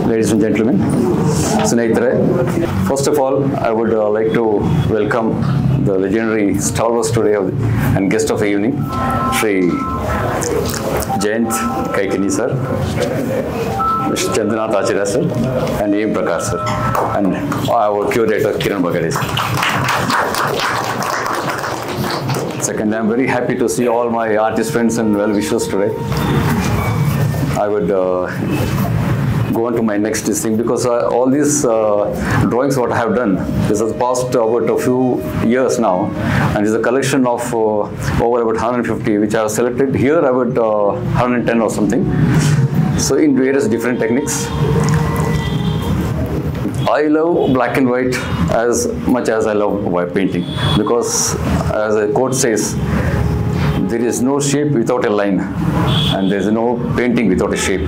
Ladies and gentlemen, Snehitare, first of all, I would like to welcome the legendary stalwart today and guest of the evening, Sri Jayant Kaikini sir, Mr. Chandranath Acharya sir, and A. Prakash sir, and our curator Kiran Bagade sir. Second, I am very happy to see all my artist friends and well-wishers today. I would go on to my next thing because all these drawings what I have done, this has passed about a few years now, and is a collection of over about 150 which I have selected. Here I would 110 or something. So in various different techniques. I love black and white as much as I love white painting because, as a quote says, there is no shape without a line and there is no painting without a shape.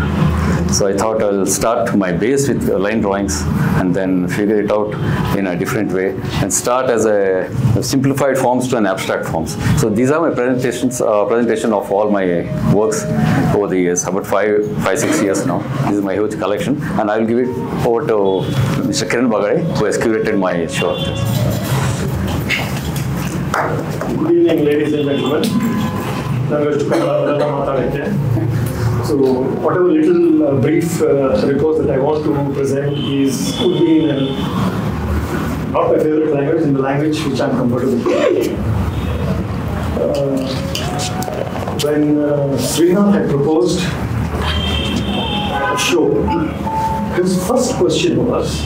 So I thought I'll start my base with line drawings and then figure it out in a different way and start as a simplified forms to an abstract forms. So these are my presentation of all my works over the years, about 5-6 years now. This is my huge collection, and I'll give it over to Mr. Kiran Bagade, who has curated my show. Good evening, ladies and gentlemen. So, whatever little brief reports that I want to present would be in not my favorite language, in the language which I'm comfortable with. When Srinath had proposed a show, his first question was,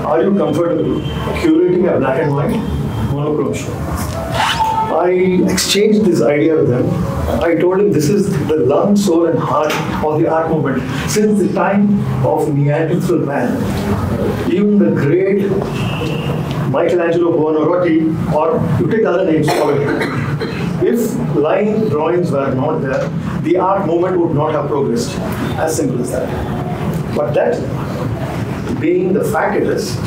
are you comfortable curating a black and white monochrome show? I exchanged this idea with him. I told him this is the lung, soul and heart of the art movement. Since the time of Neanderthal man, even the great Michelangelo Buonarroti, or you take other names for it, if line drawings were not there, the art movement would not have progressed. As simple as that. But that being the fact it is,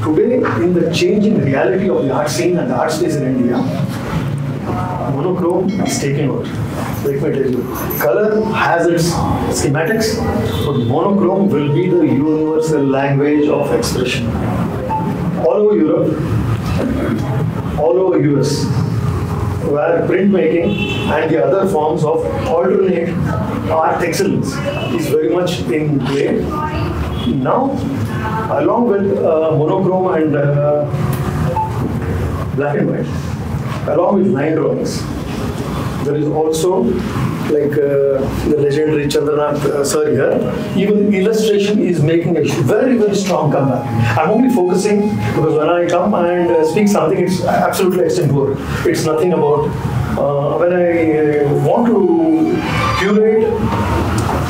today, in the changing reality of the art scene and the art space in India, monochrome is taking over. Let me tell you, color has its schematics, but monochrome will be the universal language of expression. All over Europe, all over US, where printmaking and the other forms of alternate art excellence is very much in play. Now, along with monochrome and black and white, along with line drawings, there is also, like the legendary Chandranath sir here, even illustration is making a very, very strong comeback. I'm only focusing because when I come and speak something, it's absolutely extempore. It's nothing about, when I want to curate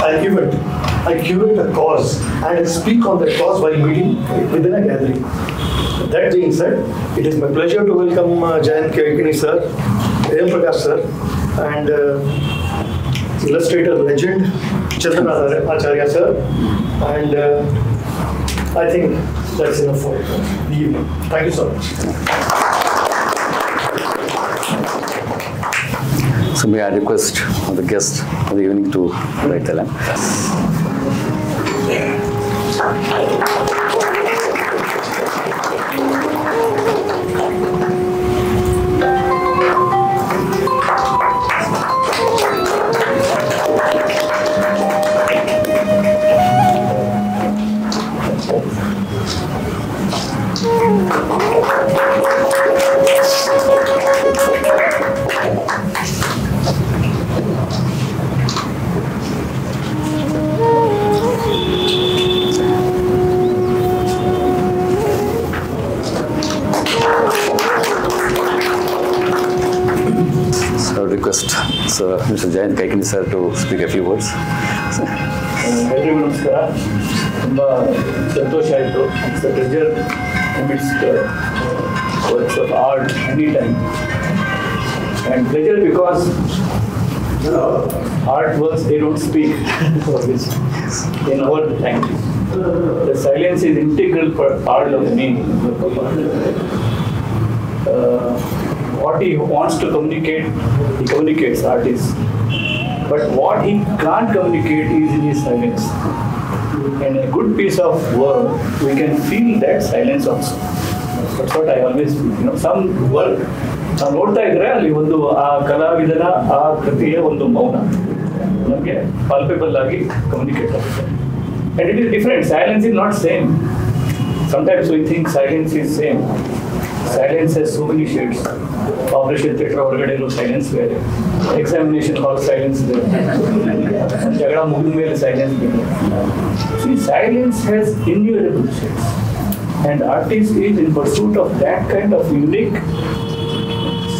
an event, I curate a cause and I speak on that cause while meeting within a gathering. That being said, it is my pleasure to welcome Jayant Kaikini sir, A.M. Prakash sir, and illustrator legend Chandranath Acharya sir, and I think that's enough for the evening. Thank you so much. So may I request the guest of the evening to write the line. Request Mr. Jayant Kaikini sir to speak a few words. ಎಲ್ರಿಗೂ ನಮಸ್ಕಾರ. ತುಂಬ ಸಂತೋಷ ಆಯಿತು. It's a pleasure amidst works of art anytime. And pleasure because artworks, they don't speak in our time. The silence is integral part of the meaning. What he wants to communicate, he communicates, artist. But what he can't communicate is in his silence. And a good piece of work, we can feel that silence also. That's what I always feel. Some work, ನಾವು ನೋಡ್ತಾ ಇದ್ರೆ ಅಲ್ಲಿ ಒಂದು ಆ ಕಲಾವಿದನ ಆ ಕೃತಿಯ ಒಂದು ಮೌನ ನಮಗೆ ಪಾಲ್ಪೇಬಲ್ ಆಗಿ ಕಮ್ಯುನಿಕೇಟ್ ಆಗುತ್ತೆ. And it is different. Silence is not same. Sometimes we think silence is same. Silence has so many shades. Operation theatre ಹೊರಗಡೆ ಇರೋ ಸೈಲೆನ್ಸ್ ಬೇರೆ, ಎಕ್ಸಾಮಿನೇಷನ್ ಹಾಲ್ ಸೈಲೆನ್ಸ್ ಬೇರೆ, ಜಗಳ ಮುಗಿದ ಮೇಲೆ ಸೈಲೆನ್ಸ್ ಬೇರೆ. See, silence has innumerable shades, and artist is in pursuit of that kind of unique,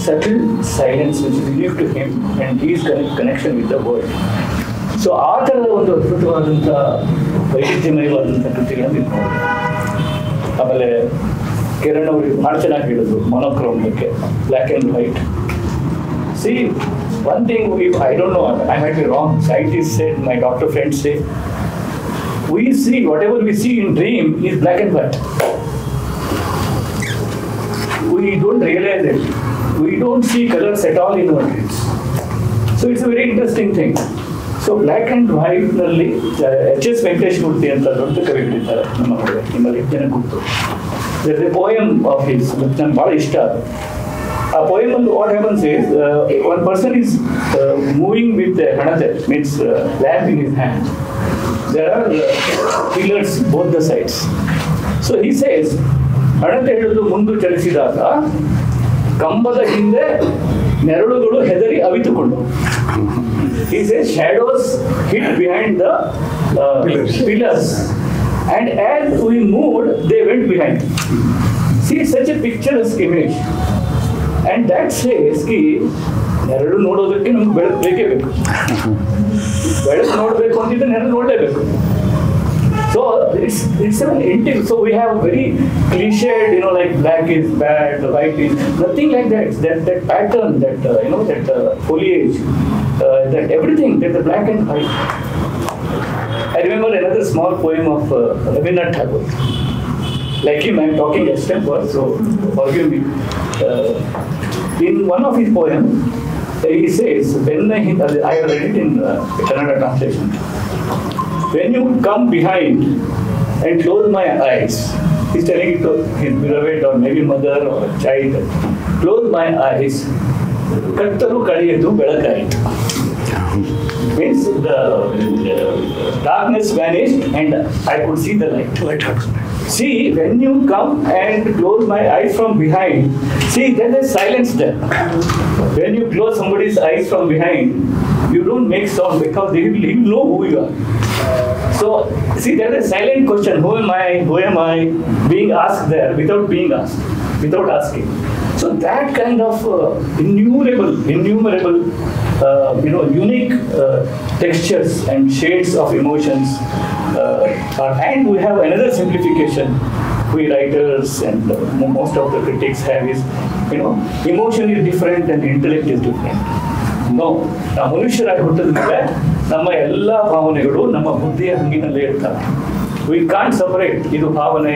subtle silence which is unique to him, and his connection with the world. So ಆ ಥರದ ಒಂದು ಅದ್ಭುತವಾದಂಥ ವೈವಿಧ್ಯಮಯವಾದಂಥ ಕೃತಿಗಳನ್ನು ಇದು ನೋಡಿ. ಆಮೇಲೆ ಕಿರಣ್ ಅವರು ಭಾಳ ಚೆನ್ನಾಗಿ ಹೇಳಿದ್ರು ಮೊನೋಕ್ರೋಮ್ ಬಗ್ಗೆ, black and white. C one thing, I don't know, I might be wrong, scientists said, my doctor friends say, we see, whatever we see in dream is black and white. We don't realize it. We don't see colors at all in our dreams. So it's a very interesting thing. So black and ವೈಟ್ನಲ್ಲಿ H.S. Venkatesh Murthy ಅಂತ ದೊಡ್ಡ ಕವಿಗಳಿದ್ದಾರೆ ನಮ್ಮ ಕಡೆ, ನಿಮ್ಮಲ್ಲಿ ಎಷ್ಟು ಜನ ಗೊತ್ತು. There is a poem of his, ನನಗೆ ಭಾಳ ಇಷ್ಟ. ಆ poem what happens is, one person is moving with a hanate, means lamp in his hand. There are pillars both the sides. So he says, ಹಣತೆ ಹಿಡಿದು ಮುಂದೆ ಚಲಿಸಿದಾಗ ಕಂಬದ ಹಿಂದೆ ನೆರಳುಗಳು ಹೆದರಿ ಅವಿತುಕೊಂಡು. He says shadows hid behind the pillars, and as we moved, they went behind. See, such a picturesque image, and that says ki ನೆರಳು ನೋಡೋದಕ್ಕೆ ನಮ್ಗೆ ಬೆಳಕು ಬೇಕೇ ಬೇಕು. ಬೆಳಕು ನೋಡಬೇಕು ಅಂತಿದ್ರೆ ನೆರಳು ನೋಡಲೇಬೇಕು. So it's an integral. So we have very cliched, like black is bad, white is nothing like that. That pattern, that that foliage, that everything, that the black and white. I remember another small poem of Rabindranath Tagore. Like him, I'm talking extempore, so forgive me. in one of his poems, he says, when I have read it in Kannada translation, when you come behind and close my eyes, he's telling it to his beloved or maybe mother or a child, close my eyes, kattaru kadiyadu belakaytu. Means the darkness vanished and I could see the light. See, when you come and close my eyes from behind, see, there is silence there. When you close somebody's eyes from behind, you don't make sound because they will know who you are. So, see, there is a silent question, who am I, being asked there without being asked, without asking. So that kind of innumerable, unique textures and shades of emotions and we have another simplification we writers and most of the critics have is, emotion is different and intellect is different. No, ನಾವು ಮನುಷ್ಯರಾಗಿ ಹುಟ್ಟಿದ ಮೇಲೆ ನಮ್ಮ ಎಲ್ಲ ಭಾವನೆಗಳು ನಮ್ಮ ಬುದ್ಧಿಯ ಹಂಗಿನಲ್ಲೇ ಇರ್ತವೆ. We can't separate ಇದು ಭಾವನೆ,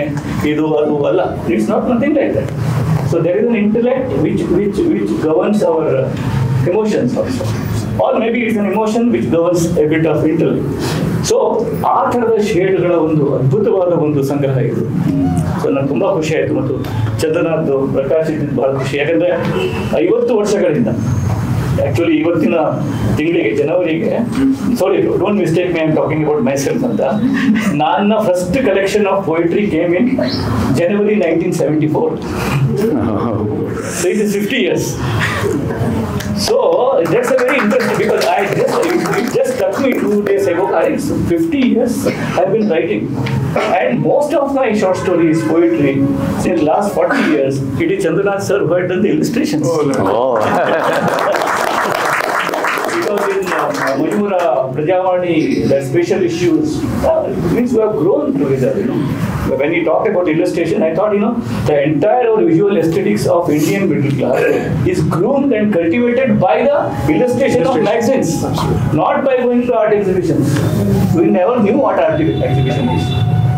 ಇದು ಅದು ಅಲ್ಲ. It's not nothing like that. So there is an intellect which governs our emotions also. Or maybe it's an emotion which governs a bit of intellect. So ಆ ಥರದ ಶೇಡ್ಗಳ ಒಂದು ಅದ್ಭುತವಾದ ಒಂದು ಸಂಗ್ರಹ ಇದು. ಸೊ ನನಗೆ ತುಂಬ ಖುಷಿ ಆಯಿತು ಮತ್ತು ಚಂದ್ರನಾಥ್ ಪ್ರಕಾಶ್ ಇದ್ದಿದ್ದು ಬಹಳ ಖುಷಿ. ಯಾಕಂದರೆ 50 ವರ್ಷಗಳಿಂದ ಆ್ಯಕ್ಚುಲಿ ಇವತ್ತಿನ ತಿಂಗಳಿಗೆ ಜನವರಿಗೆ, sorry don't mistake me I am talking about myself ಅಂತ, ನನ್ನ first collection of poetry came in January 1974. So it is 50 years. So that's a very interesting because it just struck me 2 days ago. It's 50 years I've been writing, and most of my short stories, poetry, since last 40 years, it is Chandranath sir who had done the illustrations. Oh. Because in Mayura, Prajavani, the special issues, means we have grown together. When he talked about illustration, I thought, the entire visual aesthetics of Indian middle class is groomed and cultivated by the illustration of magazines, not by going to art exhibitions. We never knew what art exhibition is.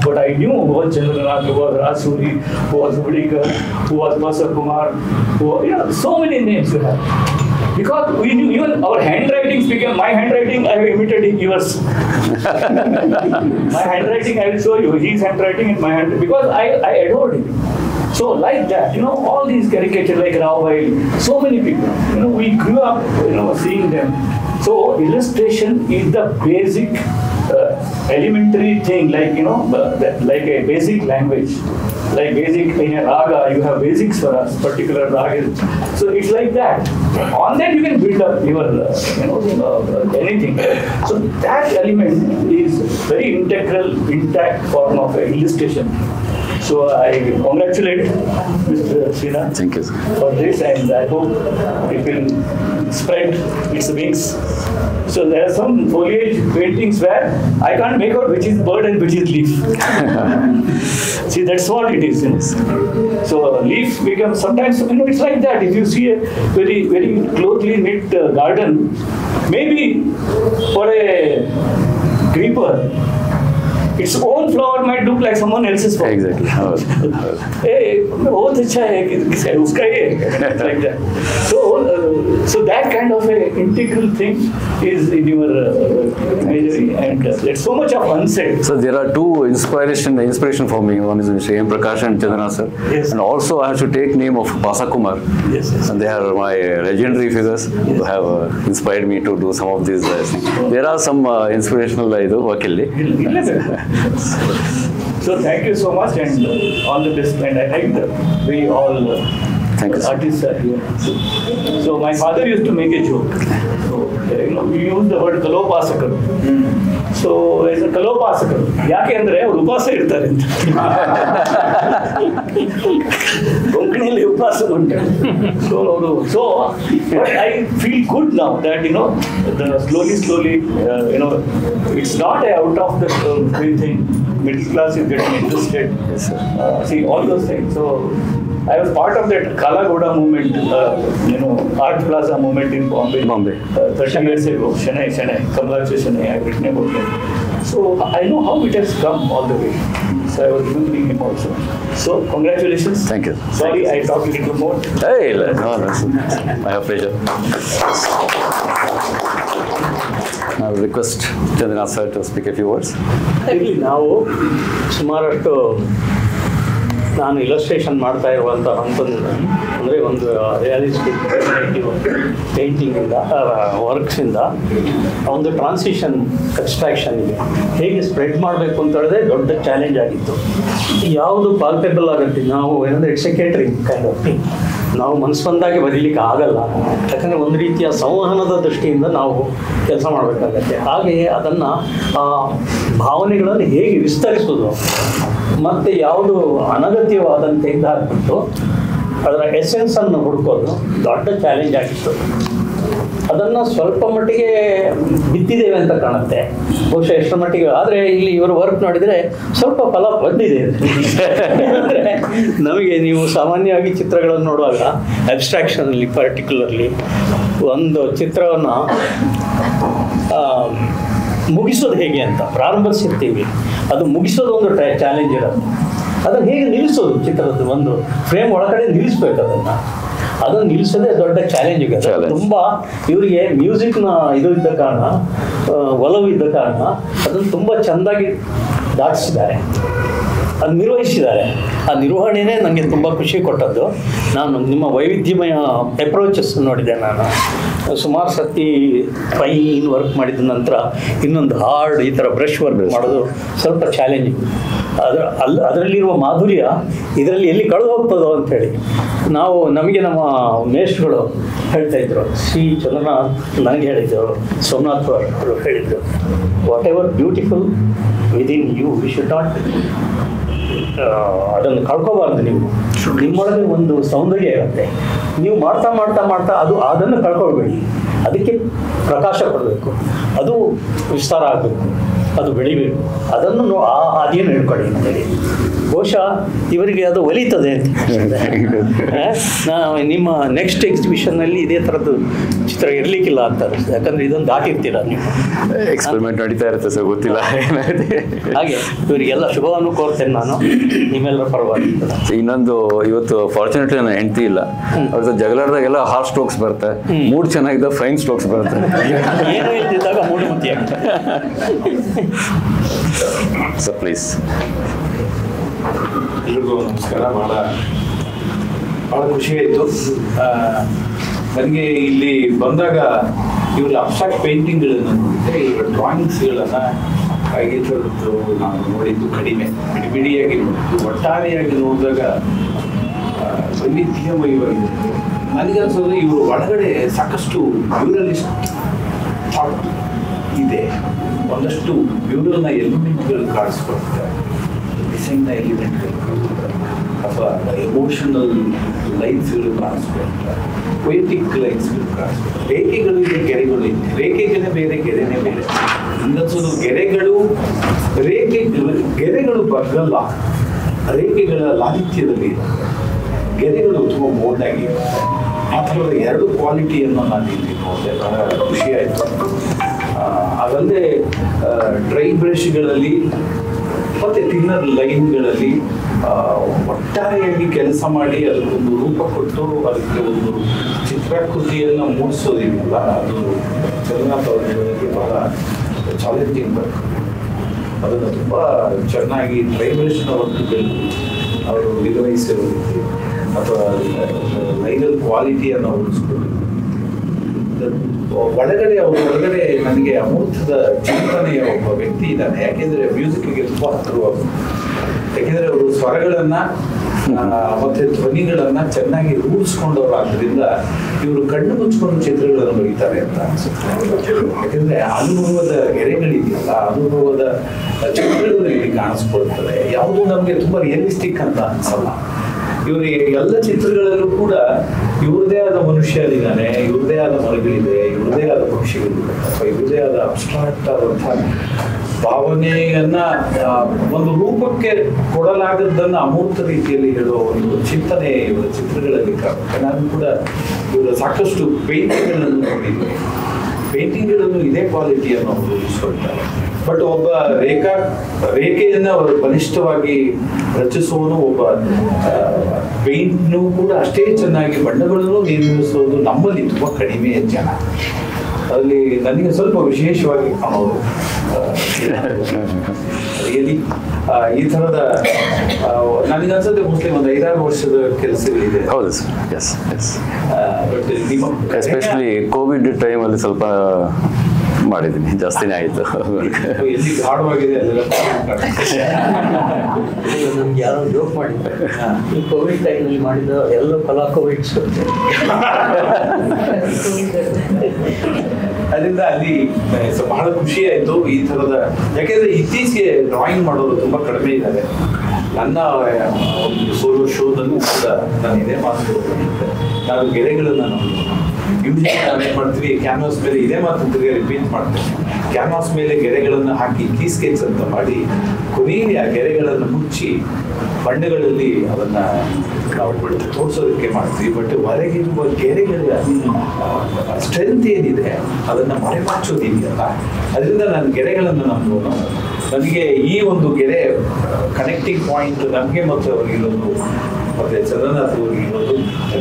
But I knew who was Chandranath, who was Rasuri, who was Hudikar, who was Basar Kumar, so many names you have. Because we knew even our handwritings became, my handwriting I have imitated yours. My handwriting I will show you, his handwriting and my handwriting, because I adored him. So like that, all these caricatures like Rawai, so many people, we grew up, seeing them. So illustration is the basic elementary thing, like, like a basic language. Like basic in a raga, you have basics for a particular raga. So it's like that. On that you can build up your, anything. So that element is very integral, intact form of illustration. So I congratulate Mr. Srinath. Thank you, sir. For this, and I hope it will spread its wings. So there are some foliage paintings where I can't make out which is bird and which is leaf. See, that's what it is. So leaf becomes sometimes, it's like that. If you see a very, very closely knit garden, maybe for a creeper, its own flower might look like someone else's flower. Exactly. Hey, बहुत अच्छा है कि उसका ही है, like that. So that kind of a integral thing is in your imagery, and there's so much of unsaid. So there are two inspiration for me. One is Mr. M. Prakash and Chandranath sir. Yes. And also I have to take name of Basa Kumar. Yes. And they are my legendary figures who have inspired me to do some of these things. There are some inspirational work ಇಲ್ಲಿ. So thank you so much and all the best, and I like that we all Thank you, sir. artists are here. So my father used to make a joke. So we use the word kalopasakaru. So as a kalopasakaru, ಯಾಕೆ ಅಂದ್ರೆ ಅವರು ಉಪವಾಸ ಇರ್ತಾರೆ ಅಂತ. ಕೊಂಕಣಿಯಲ್ಲಿ ಉಪವಾಸ ಉಂಟು. So but I feel good now that slowly it's not out of the thing. Middle class is getting interested. Yes, sir. See all those things. So I was part of that Kala Goda movement, Art Plaza movement in Bombay. 30 years ago. Shanai, Kamalacha Shanai, I've written about it. So I know how it has come all the way. So I was remembering him also. So congratulations. Thank you. Sorry, I talked a little more. Hey, no, I have pleasure. I will request Chandranath sir to speak a few words. ಇಲ್ಲಿ ನಾವು ಸುಮಾರಷ್ಟು ನಾನು illustration ಮಾಡ್ತಾ ಇರುವಂಥ ಹಂತದಿಂದ ಅಂದರೆ ಒಂದು realistic ಪೇಂಟಿಂಗಿಂದ ವರ್ಕ್ಸಿಂದ ಒಂದು ಟ್ರಾನ್ಸಿಷನ್ ಅಬ್ಸ್ಟ್ರಾಕ್ಷನ್ ಇದೆ ಹೇಗೆ ಸ್ಪ್ರೆಡ್ ಮಾಡಬೇಕು ಅಂತ ಹೇಳಿದ್ರೆ ದೊಡ್ಡ ಚಾಲೆಂಜ್ ಆಗಿತ್ತು. ಯಾವುದು ಪಾಲ್ಪೇಬಲ್ ಆಗುತ್ತೆ ನಾವು ಏನಂದರೆ it's A catering kind of thing. ನಾವು ಮನಸ್ಸು ಬಂದಾಗೆ ಬರೀಲಿಕ್ಕೆ ಆಗಲ್ಲ, ಯಾಕಂದರೆ ಒಂದು ರೀತಿಯ ಸಂವಹನದ ದೃಷ್ಟಿಯಿಂದ ನಾವು ಕೆಲಸ ಮಾಡಬೇಕಾಗತ್ತೆ. ಹಾಗೆಯೇ ಅದನ್ನು ಭಾವನೆಗಳನ್ನು ಹೇಗೆ ವಿಸ್ತರಿಸೋದು ಮತ್ತು ಯಾವುದು ಅನಗತ್ಯವಾದಂಥ ತೆಗೆದುಹಾಕ್ಬಿಟ್ಟು ಅದರ ಎಸೆನ್ಸನ್ನು ಹುಡುಕೋದು ದೊಡ್ಡ ಚಾಲೆಂಜ್ ಆಗಿತ್ತು. ಅದನ್ನು ಸ್ವಲ್ಪ ಮಟ್ಟಿಗೆ ಬಿತ್ತಿದ್ದೇವೆ ಅಂತ ಕಾಣುತ್ತೆ, ಬಹುಶಃ ಎಷ್ಟರ ಮಟ್ಟಿಗೆ. ಆದರೆ ಇಲ್ಲಿ ಇವರು ವರ್ಕ್ ನೋಡಿದರೆ ಸ್ವಲ್ಪ ಫಲ ಬಂದಿದೆ. ಅಂದರೆ ನಮಗೆ ನೀವು ಸಾಮಾನ್ಯವಾಗಿ ಚಿತ್ರಗಳನ್ನು ನೋಡುವಾಗ ಅಬ್ಸ್ಟ್ರಾಕ್ಷನಲ್ಲಿ ಪರ್ಟಿಕ್ಯುಲರ್ಲಿ ಒಂದು ಚಿತ್ರವನ್ನು ಮುಗಿಸೋದು ಹೇಗೆ ಅಂತ ಪ್ರಾರಂಭಿಸಿರ್ತೀವಿ, ಅದು ಮುಗಿಸೋದು ಒಂದು ಚಾಲೆಂಜ್ ಇರುತ್ತೆ. ಅದನ್ನು ಹೇಗೆ ನಿಲ್ಲಿಸೋದು, ಚಿತ್ರದ ಒಂದು ಫ್ರೇಮ್ ಒಳಗಡೆ ನಿಲ್ಲಿಸ್ಬೇಕು ಅದನ್ನು ನಿಲ್ಲಿಸೋದೇ ದೊಡ್ಡ ಚಾಲೆಂಜ್ ಇದೆ. ತುಂಬ ಇವರಿಗೆ ಮ್ಯೂಸಿಕ್ನ ಇದು ಇದ್ದ ಕಾರಣ, ಒಲವು ಇದ್ದ ಕಾರಣ ಅದನ್ನು ತುಂಬ ಚೆಂದಾಗಿ ದಾಟಿಸಿದ್ದಾರೆ, ಅದು ನಿರ್ವಹಿಸಿದ್ದಾರೆ. ಆ ನಿರ್ವಹಣೆಯೇ ನನಗೆ ತುಂಬ ಖುಷಿ ಕೊಟ್ಟದ್ದು. ನಾನು ನಿಮ್ಮ ವೈವಿಧ್ಯಮಯ ಅಪ್ರೋಚಸ್ ನೋಡಿದೆ. ನಾನು ಸುಮಾರು ಸರ್ತಿ ಫೈನ್ ವರ್ಕ್ ಮಾಡಿದ ನಂತರ ಇನ್ನೊಂದು ಹಾರ್ಡ್ ಈ ಥರ ಬ್ರಷ್ ವರ್ಕ್ ಮಾಡೋದು ಸ್ವಲ್ಪ ಚಾಲೆಂಜಿಂಗ್. ಅದರಲ್ಲಿರುವ ಮಾಧುರ್ಯ ಇದರಲ್ಲಿ ಎಲ್ಲಿ ಕಳೆದು ಹೋಗ್ತದೋ ಅಂಥೇಳಿ ನಮಗೆ ನಮ್ಮ ಮೇಷ್ಟ್ರುಗಳು ಹೇಳ್ತಾ ಇದ್ರು. ಶ್ರೀ ಚಂದ್ರನಾಥ್ ನನಗೆ ಹೇಳಿದ್ದರು, ಸೋಮನಾಥ್ ಅವರು ಹೇಳಿದರು, whatever beautiful within you we should not ಅದನ್ನು ಕಳ್ಕೋಬಾರ್ದು. ನಿಮ್ಮೊಳಗೆ ಒಂದು ಸೌಂದರ್ಯ ಇರುತ್ತೆ, ನೀವು ಮಾಡ್ತಾ ಮಾಡ್ತಾ ಮಾಡ್ತಾ ಅದನ್ನು ಕಳ್ಕೊಳ್ಬೇಡಿ. ಅದಕ್ಕೆ ಪ್ರಕಾಶ ಕೊಡಬೇಕು, ಅದು ವಿಸ್ತಾರ ಆಗಬೇಕು, ಅದು ಬೆಳಿಬೇಕು. ಅದನ್ನು ಆ ಹಾದಿಯನ್ನು ಹಿಡ್ಕೊಳ್ಳಿ ಅಂತೇಳಿ ಬಹುಶಃ ಇವರಿಗೆ ಅದು ಒಲಿತದೆ ಅಂತ. ನಿಮ್ಮ ನೆಕ್ಸ್ಟ್ ಎಕ್ಸಿಬಿಷನ್ನಲ್ಲಿ ಇದೇ ಥರದ್ದು ಚಿತ್ರ ಇರಲಿಕ್ಕಿಲ್ಲ ಅಂತ ಅನಿಸ್ತದೆ, ಯಾಕಂದರೆ ಇದೊಂದು ದಾಟಿರ್ತೀರ ನೀವು. ಎಕ್ಸ್ಪೆರಿಮೆಂಟ್ ನಡೀತಾ ಇರುತ್ತೆ ಸರ್, ಗೊತ್ತಿಲ್ಲ ಏನಾಗಿದೆ. ಹಾಗೆ ಇವರಿಗೆಲ್ಲ ಶುಭವನ್ನು ಕೋರ್ತೇನೆ ನಾನು ನಿಮ್ಮೆಲ್ಲರ ಪರವಾಗಿ. ಇನ್ನೊಂದು ಇವತ್ತು ಫಾರ್ಚುನೇಟ್ಲಿ ನನ್ನ ಹೆಂಡತಿ ಇಲ್ಲ, ಅವ್ರದ್ದು ಜಗಳಾಡ್ದಾಗೆಲ್ಲ ಹಾರ್ಟ್ ಸ್ಟ್ರೋಕ್ಸ್ ಬರುತ್ತೆ, ಮೂಡ್ ಚೆನ್ನಾಗಿದ್ದ ಫ್ರೈನ್ ಸ್ಟ್ರೋಕ್ಸ್ ಬರುತ್ತೆ. ಏನು ಇದ್ದಿದ್ದಾಗ ಮೂಡು ಮುಖ್ಯ. Sir please. ಎಲ್ರಿಗೂ ನಮಸ್ಕಾರ. ಭಾಳ ಖುಷಿಯಾಯಿತು ನನಗೆ ಇಲ್ಲಿ ಬಂದಾಗ. ಇವ್ರ ಅಬ್ಸ್ಟ್ರಾಕ್ಟ್ ಪೇಂಟಿಂಗ್ಗಳನ್ನು ನೋಡಿದ್ದೆ, ಇವರ ಡ್ರಾಯಿಂಗ್ಸ್ಗಳನ್ನು ಈ ಥರದ್ದು ನಾನು ನೋಡಿದ್ದು ಕಡಿಮೆ, ಬಿಡಿಯಾಗಿ ನೋಡಿದ್ದು. ಒಟ್ಟಾರೆಯಾಗಿ ನೋಡಿದಾಗ ವೈವಿಧ್ಯಮಯವಾಗಿದೆ. ನನಗನ್ಸೋದು ಇವರು ಒಳಗಡೆ ಸಾಕಷ್ಟು ಮ್ಯೂರಲಿಸ್ಟ್ ಥಾಟ್ ಇದೆ, ಒಂದಷ್ಟು ಮ್ಯೂರಲ್ನ ಎಲಿಮೆಂಟ್ಗಳು ಕಾಣಿಸ್ಕೊಳ್ತಾರೆ, ಡಿಸೈನ್ನ ಎಲಿಮೆಂಟ್ಗಳು ಕಾಣಿಸ್ಕೊಳ್ತಾರೆ, ಅಥವಾ ಎಮೋಷನಲ್ ಲೈನ್ಸ್ಗಳು ಕಾಣಿಸ್ಕೊಳ್ತಾರೆ, ಪೊಯೆಟಿಕ್ ಲೈನ್ಸ್ಗಳು ಕಾಣಿಸ್ಕೊಳ್ತಾರೆ. ರೇಖೆಗಳಿಗೆ ಗೆರೆಗಳು ಇದೆ, ರೇಖೆಗಳೇ ಬೇರೆ, ಗೆರೆನೇ ಬೇರೆ. ಇನ್ನೊಂದು ಗೆರೆಗಳು ಬಗ್ಗಲ್ಲ, ರೇಖೆಗಳ ಲಾಲಿತ್ಯದಲ್ಲಿ ಗೆರೆಗಳು ತುಂಬ ಬೋಲ್ಡಾಗಿ ಇರುತ್ತೆ. ಆ ಥರದ ಎರಡು ಕ್ವಾಲಿಟಿಯನ್ನು ನಾನು ಇಲ್ಲಿ ನೋಡಿದೆ, ಬಹಳ ಖುಷಿಯಾಯಿತು. ಅದಲ್ಲದೆ ಡ್ರೈ ಬ್ರಷ್ಗಳಲ್ಲಿ ಮತ್ತು ಥಿನ್ನರ್ ಲೈನ್ಗಳಲ್ಲಿ ಒಟ್ಟಾರೆಯಾಗಿ ಕೆಲಸ ಮಾಡಿ ಅದಕ್ಕೊಂದು ರೂಪ ಕೊಟ್ಟು ಅದಕ್ಕೆ ಒಂದು ಚಿತ್ರಾಕೃತಿಯನ್ನು ಮೂಡಿಸೋದಿಲ್ಲ, ಅದು ಜಗನ್ನಾಥ್ ಅವರ ಹೇಳೋದಕ್ಕೆ ಬಹಳ ಚಾಲೆಂಜಿಂಗ್ ವರ್ಕ್. ಅದನ್ನು ತುಂಬ ಚೆನ್ನಾಗಿ ಡ್ರೈ ಬ್ರಷ್ನ ವರ್ಕ್ಗಳು ಅವರು ನಿರ್ವಹಿಸಿರೋ ರೀತಿ ಅಥವಾ ಲೈನಲ್ ಕ್ವಾಲಿಟಿಯನ್ನು ಉಳಿಸ್ಕೊಂಡು ಒಳಗಡೆ ನನಗೆ ಅಮೂರ್ತದ ಚಿಂತನೆಯ ಒಬ್ಬ ವ್ಯಕ್ತಿ ಇದ್ದಾನೆ. ಯಾಕೆಂದರೆ ಮ್ಯೂಸಿಕ್ಗೆ ತುಂಬ ಹತ್ತಿರವಾಗುತ್ತೆ. ಯಾಕೆಂದರೆ ಅವರು ಸ್ವರಗಳನ್ನು ಮತ್ತು ಧ್ವನಿಗಳನ್ನು ಚೆನ್ನಾಗಿ ರೂಢಿಸ್ಕೊಂಡವರಾದ್ರಿಂದ ಇವರು ಕಣ್ಣು ಮುಚ್ಕೊಂಡು ಚಿತ್ರಗಳನ್ನು ಬರೀತಾರೆ ಅಂತ ಅನಿಸುತ್ತೆ. ಯಾಕೆಂದರೆ ಅನುಭವದ ಗೆರೆಗಳಿದೆಯಲ್ಲ, ಅನುಭವದ ಚಿತ್ರಗಳು ಇಲ್ಲಿ ಕಾಣಿಸ್ಕೊಳ್ತದೆ. ಯಾವುದು ನಮಗೆ ತುಂಬ ರಿಯಲಿಸ್ಟಿಕ್ ಅಂತ ಅನಿಸಲ್ಲ. ಇವರು ಎಲ್ಲ ಚಿತ್ರಗಳಲ್ಲೂ ಕೂಡ ಇವ್ರದೇ ಆದ ಮನುಷ್ಯರಿದ್ದಾನೆ, ಇವ್ರದೇ ಆದ ಮರಗಳಿದೆ, ಇವ್ರದೇ ಆದ ಪಕ್ಷಿಗಳಿದೆ, ಅಥವಾ ಇವ್ರದೇ ಆದ ಅಬ್ಸ್ಟ್ರಾಕ್ಟ್ ಆದಂಥ ಭಾವನೆಯನ್ನ ಒಂದು ರೂಪಕ್ಕೆ ಕೊಡಲಾಗದ್ದನ್ನು ಅಮೂರ್ತ ರೀತಿಯಲ್ಲಿ ಹೇಳುವ ಒಂದು ಚಿಂತನೆ ಇವರ ಚಿತ್ರಗಳಲ್ಲಿ ಕಾಣುತ್ತೆ. ನಾನು ಕೂಡ ಇವರ ಸಾಕಷ್ಟು ಪೇಂಟಿಂಗ್ಗಳನ್ನು ನೋಡಿದ್ದೀನಿ. ಪೇಂಟಿಂಗ್ಗಳಲ್ಲೂ ಇದೇ ಕ್ವಾಲಿಟಿಯನ್ನು ಅವರು ಇಸ್ಕೊಳ್ತಾರೆ. ಬಟ್ ಒಬ್ಬ ರೇಖೆಯನ್ನು ಅವರು ಬಲಿಷ್ಠವಾಗಿ ರಚಿಸುವನು, ಒಬ್ಬ ಪೇಂಟ್ನು ಕೂಡ ಅಷ್ಟೇ ಚೆನ್ನಾಗಿ ಬಣ್ಣಗಳನ್ನು ನಿರ್ಮಿಸುವುದು ನಮ್ಮಲ್ಲಿ ತುಂಬ ಕಡಿಮೆ ಜನ. ಅಲ್ಲಿ ನನಗೆ ಸ್ವಲ್ಪ ವಿಶೇಷವಾಗಿ ಕಾಣೋದು ರಿಯಲಿ ಈ ಥರದ ನನಗನ್ಸುತ್ತೆ ಮೋಸ್ಟ್ಲಿ ಒಂದು 5-6 ವರ್ಷದ ಕೆಲಸಗಳಿದೆ. ಹೌದು ಸರ್, ಎಸ್ ಎಸ್. ಬಟ್ ನಿಮ್ಮ ಎಸ್ಪೆಷಲಿ ಕೋವಿಡ್ ಟೈಮಲ್ಲಿ ಸ್ವಲ್ಪ ಮಾಡಿದ್ದೀನಿ, ಜಾಸ್ತಿನೇ ಆಯಿತು. ಎಲ್ಲಿ ಗಾಢವಾಗಿದೆ ಅಲ್ಲೆಲ್ಲ ನಮ್ಗೆ ಯಾರೋ ಜೋಕ್ ಮಾಡಿದ್ದಾರೆ, ಈ ಕೋವಿಡ್ ಟೈಮ್ನಲ್ಲಿ ಮಾಡಿದ ಎಲ್ಲ ಕಲಾ ಕೋವಿಡ್ಸ್. ಅದರಿಂದ ಅಲ್ಲಿ ಬಹಳ ಖುಷಿ ಆಯಿತು ಈ ಥರದ. ಯಾಕೆಂದರೆ ಇತ್ತೀಚೆಗೆ ಡ್ರಾಯಿಂಗ್ ಮಾಡೋರು ತುಂಬ ಕಡಿಮೆ ಇದ್ದಾರೆ. ನನ್ನ ಒಂದು ಸೋಲೋ ಶೋದಲ್ಲೂ ಕೂಡ ನಾನು ಇದೇ ಮಾತು ನಾನು ಗೆರೆಗಳನ್ನು ಯೂಶಲಿ ನಾವೇನು ಮಾಡ್ತೀವಿ, ಕ್ಯಾನ್ವಾಸ್ ಮೇಲೆ ಇದೇ ಮಾತು ತಿರುಗಿ ರಿಪೀಟ್ ಮಾಡ್ತೇವೆ. ಕ್ಯಾನ್ವಾಸ್ ಮೇಲೆ ಗೆರೆಗಳನ್ನು ಹಾಕಿ ಕೀ ಸ್ಕೆಚ್ ಅಂತ ಮಾಡಿ ಕೊನೆಯಲ್ಲಿ ಆ ಗೆರೆಗಳನ್ನು ಮುಚ್ಚಿ ಬಣ್ಣಗಳಲ್ಲಿ ಅದನ್ನು ನಾವು ತೋರಿಸೋದಕ್ಕೆ ಮಾಡ್ತೀವಿ. ಬಟ್ ಹೊರಗಿರುವ ಗೆರೆಗಳ ಸ್ಟ್ರೆಂತ್ ಏನಿದೆ ಅದನ್ನು ಮರೆಮಾಚೋದಿದೆಯಲ್ಲ, ಅದರಿಂದ ನಾನು ಗೆರೆಗಳನ್ನು ನನಗೆ ಈ ಒಂದು ಗೆರೆ ಕನೆಕ್ಟಿಂಗ್ ಪಾಯಿಂಟ್ ನಮಗೆ ಮತ್ತು ಅವರಿಗಿರೋದು ಮತ್ತು ಚಂದ್ರನಾಥ್ ಅವರಿಗಿರೋದು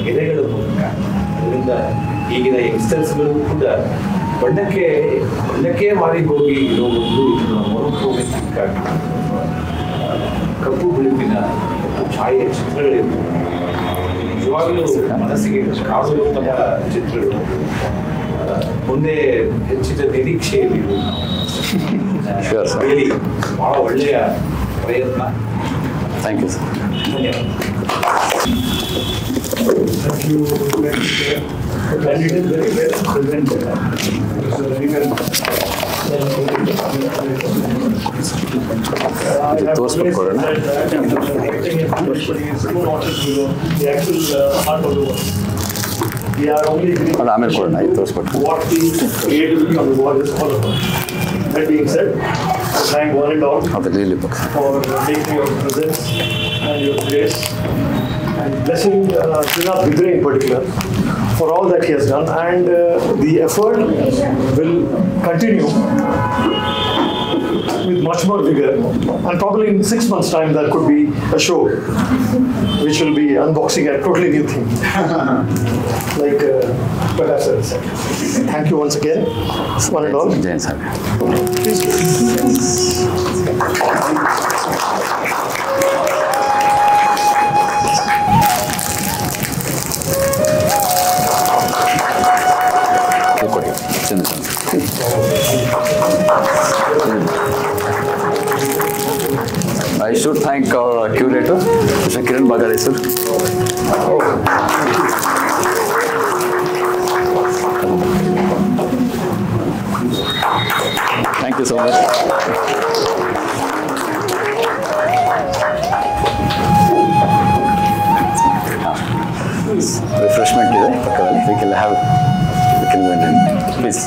ಗೆರೆಗಳ ಮೂಲಕ. ಅದರಿಂದ ಈಗಿನ ಯಂಗ್ಸ್ಟರ್ಸ್ಗಳು ಕೂಡ ಬಣ್ಣಕ್ಕೆ ಮಾರಿ ಹೋಗಿ ಇರೋ ಒಂದು ಮೊನೋಕ್ರೋಮ್ಯಾಟಿಕ್ ಆಗಿ ಕಪ್ಪು ಬಿಳುಪಿನ ಛಾಯೆ ಚಿತ್ರಗಳಿವೆ. ನಿಜವಾಗಲೂ ಮನಸ್ಸಿಗೆ ಕಾಡುವಂತಹ ಚಿತ್ರಗಳು. ಮುಂದೆ ಹೆಚ್ಚಿನ ನಿರೀಕ್ಷೆಯಲ್ಲಿ ಬಹಳ ಒಳ್ಳೆಯ ಪ್ರಯತ್ನ. Thank you sir. ಧನ್ಯವಾದ. Thank you. And it is very well presented. ತೋರಿಸ್ಬಿಟ್ಕೊಡೋಣ. The actual heart of the work. We are only ಅದು ಆಮೇಲೆ ಕೊಡೋಣ, ಇದು ತೋರಿಸ್ಬಿಟ್ಟು. what the creativity on the wall is all about. That being said, I thank one and all ಅದು ಲೀಲಿ book. for making your presence and your grace and blessing Srinath Bidre in particular for all that he has done, and the effort will continue with much more vigor, and probably in 6 months' time there could be a show which will be unboxing a totally new thing, like Prakash sir said. Thank you once again, one and all. Jain sir. Please. ಕೊಡಿ ಚಂದ್ರ sir. I should thank our curator, Mr. Kiran Bagale, sir. Thank you so much. Refreshment ಇದೆ ಪಕ್ಕದಲ್ಲಿ. We can have, please.